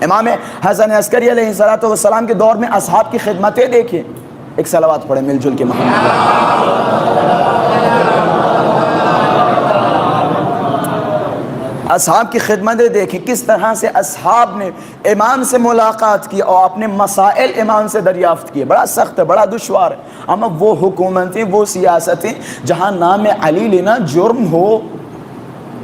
امام حسن عسکری علیہ السلام کے دور میں اصحاب کی خدمتیں دیکھیں. ایک صلوات پڑھیں مل جل کے محمد. اصحاب کی خدمتیں دیکھیں کس طرح سے اصحاب نے امام سے ملاقات کی اور اپنے مسائل امام سے دریافت کیے. بڑا سخت ہے, بڑا دشوار ہے. اما وہ حکومتیں, وہ سیاستیں جہاں نام علی لینا جرم ہو,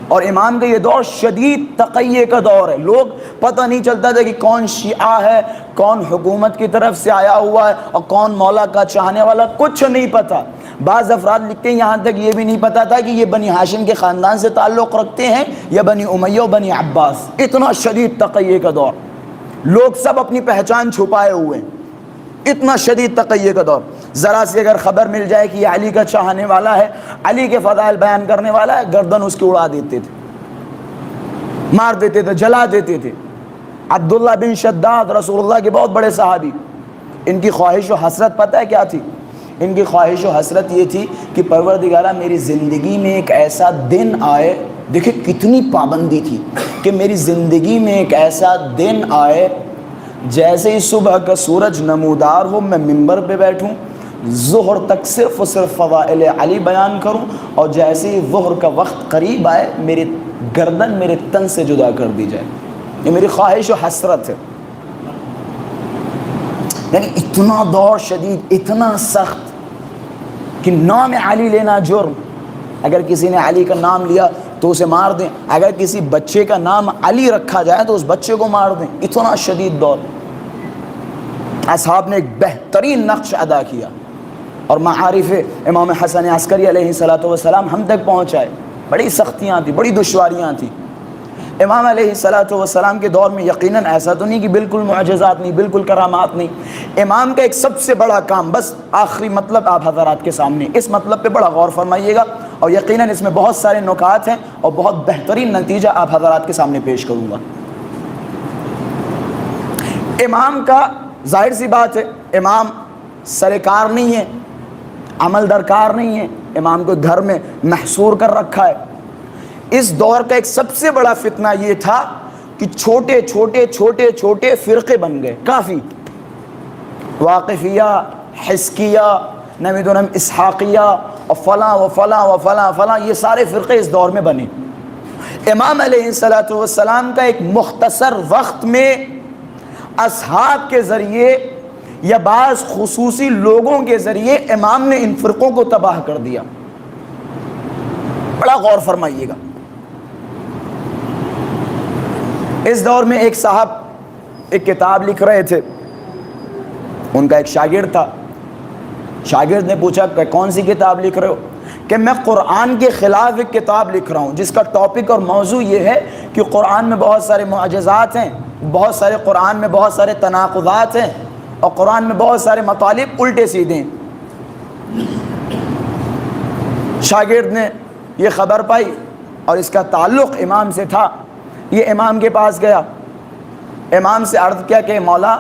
اور امام کا یہ دور شدید تقیہ کا دور ہے. لوگ پتہ نہیں چلتا تھا کہ کون شیعہ ہے, کون حکومت کی طرف سے آیا ہوا ہے, اور کون مولا کا چاہنے والا, کچھ نہیں پتا. بعض افراد لکھتے ہیں یہاں تک یہ بھی نہیں پتا تھا کہ یہ بنی ہاشم کے خاندان سے تعلق رکھتے ہیں یا بنی امیہ و بنی عباس. اتنا شدید تقیہ کا دور, لوگ سب اپنی پہچان چھپائے ہوئے ہیں. اتنا شدید تقیہ کا دور. ذرا سی اگر خبر مل جائے کہ یہ علی کا چاہنے والا ہے, علی کے فضائل بیان کرنے والا ہے, گردن اس کی اڑا دیتے تھے, مار دیتے تھے, جلا دیتے تھے. عبداللہ بن شداد رسول اللہ کے بہت بڑے صحابی, ان کی خواہش و حسرت پتہ ہے کیا تھی؟ ان کی خواہش و حسرت یہ تھی کہ پروردگارہ میری زندگی میں ایک ایسا دن آئے, دیکھیں کتنی پابندی تھی, کہ میری زندگی میں ایک ایسا دن آئے جیسے ہی صبح کا سورج نمودار ہو میں منبر پہ بیٹھوں, ظہر تک صرف و صرف فضائل علی بیان کروں, اور جیسے ہی ظہر کا وقت قریب آئے میری گردن میرے تن سے جدا کر دی جائے. یہ میری خواہش و حسرت ہے. یعنی اتنا دور شدید, اتنا سخت کہ نام علی لینا جرم. اگر کسی نے علی کا نام لیا تو اسے مار دیں, اگر کسی بچے کا نام علی رکھا جائے تو اس بچے کو مار دیں. اتنا شدید دور. اصحاب نے ایک بہترین نقش ادا کیا اور معارف امام حسن عسکری علیہ السلام ہم تک پہنچائے. بڑی سختیاں تھیں, بڑی دشواریاں تھیں. امام علیہ السلام کے دور میں یقیناً ایسا تو نہیں کہ بالکل معجزات نہیں, بالکل کرامات نہیں. امام کا ایک سب سے بڑا کام, بس آخری مطلب آپ حضرات کے سامنے, اس مطلب پہ بڑا غور فرمائیے گا, اور یقیناً اس میں بہت سارے نکات ہیں اور بہت بہترین نتیجہ آپ حضرات کے سامنے پیش کروں گا. امام کا ظاہر سی بات ہے, امام سرکار نہیں ہے, عمل درکار نہیں ہے, امام کو گھر میں محصور کر رکھا ہے. اس دور کا ایک سب سے بڑا فتنہ یہ تھا کہ چھوٹے چھوٹے چھوٹے چھوٹے فرقے بن گئے کافی. واقفیہ, حسکیہ, نمیدونم اسحاقیہ, اور فلاں و فلاں و فلاں فلاں, یہ سارے فرقے اس دور میں بنے. امام علیہ السلام کا ایک مختصر وقت میں اصحاب کے ذریعے یا بعض خصوصی لوگوں کے ذریعے امام نے ان فرقوں کو تباہ کر دیا. بڑا غور فرمائیے گا. اس دور میں ایک صاحب ایک کتاب لکھ رہے تھے, ان کا ایک شاگرد تھا. شاگرد نے پوچھا کہ کون سی کتاب لکھ رہے ہو؟ کہ میں قرآن کے خلاف ایک کتاب لکھ رہا ہوں جس کا ٹاپک اور موضوع یہ ہے کہ قرآن میں بہت سارے معجزات ہیں, بہت سارے قرآن میں بہت سارے تناقضات ہیں, اور قرآن میں بہت سارے مطالب الٹے سیدھے ہیں. شاگرد نے یہ خبر پائی اور اس کا تعلق امام سے تھا. یہ امام کے پاس گیا, امام سے عرض کیا کہ مولا,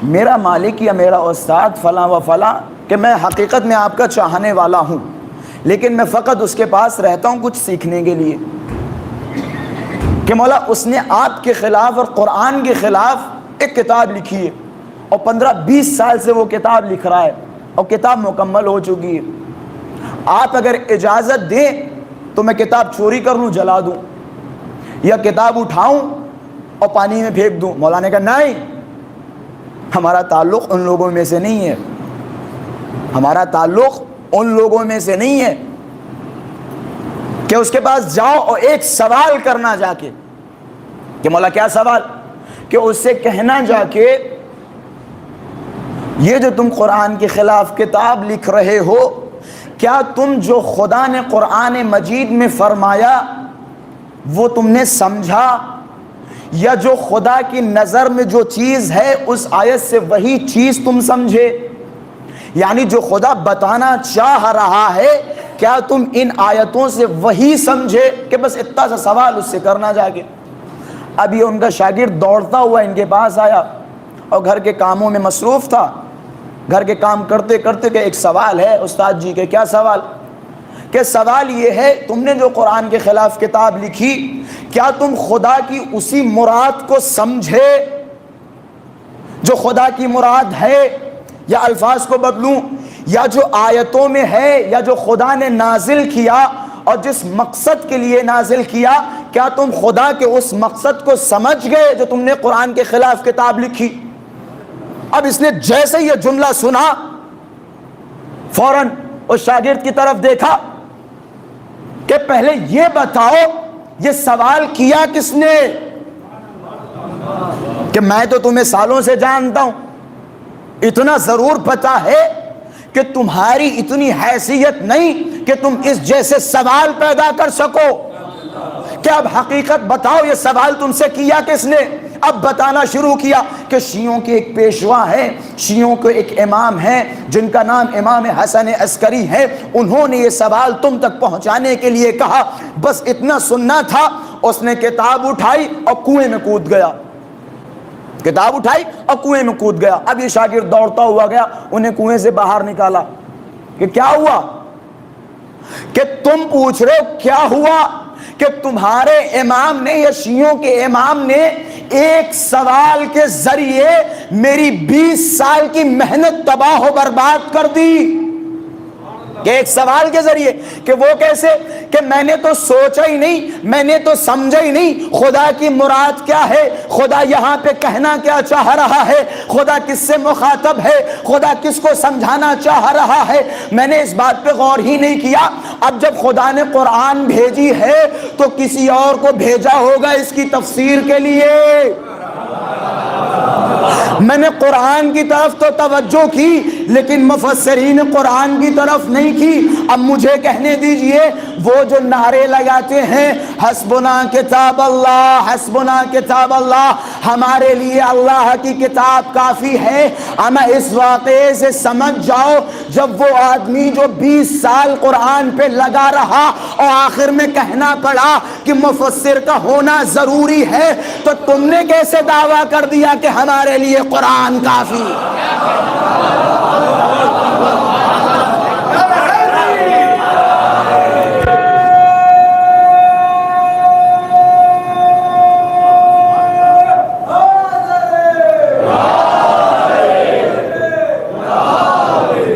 میرا مالک یا میرا استاد فلاں و فلاں, کہ میں حقیقت میں آپ کا چاہنے والا ہوں, لیکن میں فقط اس کے پاس رہتا ہوں کچھ سیکھنے کے لیے. کہ مولا اس نے آپ کے خلاف اور قرآن کے خلاف ایک کتاب لکھی ہے, اور 15-20 سال سے وہ کتاب لکھ رہا ہے, اور کتاب مکمل ہو چکی ہے. آپ اگر اجازت دیں تو میں کتاب چوری کر لوں, جلا دوں, یا کتاب اٹھاؤں اور پانی میں پھینک دوں. مولا نے کہا نہیں, ہمارا تعلق ان لوگوں میں سے نہیں ہے, ہمارا تعلق ان لوگوں میں سے نہیں ہے کہ اس کے پاس جاؤ اور ایک سوال کرنا جا کے. کہ مولا کیا سوال؟ کہ اس سے کہنا جا کے یہ جو تم قرآن کے خلاف کتاب لکھ رہے ہو, کیا تم جو خدا نے قرآن مجید میں فرمایا وہ تم نے سمجھا, یا جو خدا کی نظر میں جو چیز ہے اس آیت سے وہی چیز تم سمجھے؟ یعنی جو خدا بتانا چاہ رہا ہے کیا تم ان آیتوں سے وہی سمجھے؟ کہ بس اتنا سا سوال اس سے کرنا جا کے. اب یہ ان کا شاگرد دوڑتا ہوا ان کے پاس آیا اور گھر کے کاموں میں مصروف تھا. گھر کے کام کرتے کرتے کہ ایک سوال ہے استاد جی کے. کیا سوال؟ کہ سوال یہ ہے تم نے جو قرآن کے خلاف کتاب لکھی کیا تم خدا کی اسی مراد کو سمجھے جو خدا کی مراد ہے، یا الفاظ کو بدلوں، یا جو آیتوں میں ہے یا جو خدا نے نازل کیا اور جس مقصد کے لیے نازل کیا، کیا تم خدا کے اس مقصد کو سمجھ گئے جو تم نے قرآن کے خلاف کتاب لکھی؟ اب اس نے جیسے یہ جملہ سنا فوراً اس شاگرد کی طرف دیکھا کہ پہلے یہ بتاؤ یہ سوال کیا کس نے؟ کہ میں تو تمہیں سالوں سے جانتا ہوں، اتنا ضرور پتا ہے کہ تمہاری اتنی حیثیت نہیں کہ تم اس جیسے سوال پیدا کر سکو، کہ اب حقیقت بتاؤ یہ سوال تم سے کیا کس نے؟ اب بتانا شروع کیا کہ شیعوں کے ایک پیشوا ہے، شیعوں کے ایک امام ہیں جن کا نام امام حسن عسکری ہے، انہوں نے یہ سوال تم تک پہنچانے کے لیے کہا، بس اتنا سننا تھا۔ اس نے کتاب اٹھائی اور کنویں میں کود گیا، کتاب اٹھائی اور کنویں میں کود گیا۔ اب یہ شاگرد دوڑتا ہوا گیا، انہیں کنویں سے باہر نکالا کہ کیا ہوا؟ کہ تم پوچھ رہے ہو کیا ہوا؟ کہ تمہارے امام نے یا شیعوں کے امام نے ایک سوال کے ذریعے میری 20 سال کی محنت تباہ و برباد کر دی۔ کہ ایک سوال کے ذریعے، کہ وہ کیسے؟ کہ میں نے تو سوچا ہی نہیں، میں نے تو سمجھا ہی نہیں خدا کی مراد کیا ہے، خدا یہاں پہ کہنا کیا چاہ رہا ہے، خدا کس سے مخاطب ہے، خدا کس کو سمجھانا چاہ رہا ہے، میں نے اس بات پہ غور ہی نہیں کیا۔ اب جب خدا نے قرآن بھیجی ہے تو کسی اور کو بھیجا ہوگا اس کی تفسیر کے لیے۔ میں نے قرآن کی طرف تو توجہ کی لیکن مفسرین قرآن کی طرف نہیں کی۔ اب مجھے کہنے دیجئے وہ جو نعرے لگاتے ہیں حسبنا کتاب اللہ، حسبنا کتاب اللہ، ہمارے لیے اللہ کی کتاب کافی ہے، ہمیں اس واقعے سے سمجھ جاؤ جب وہ آدمی جو 20 سال قرآن پہ لگا رہا اور آخر میں کہنا پڑا کہ مفسر کا ہونا ضروری ہے، تو تم نے کیسے دعویٰ کر دیا کہ ہمارے لیے قرآن کافی؟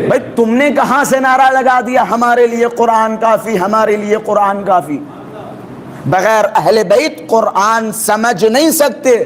بھائی تم نے کہاں سے نعرہ لگا دیا ہمارے لیے قرآن کافی، ہمارے لیے قرآن کافی؟ بغیر اہل بیت قرآن سمجھ نہیں سکتے۔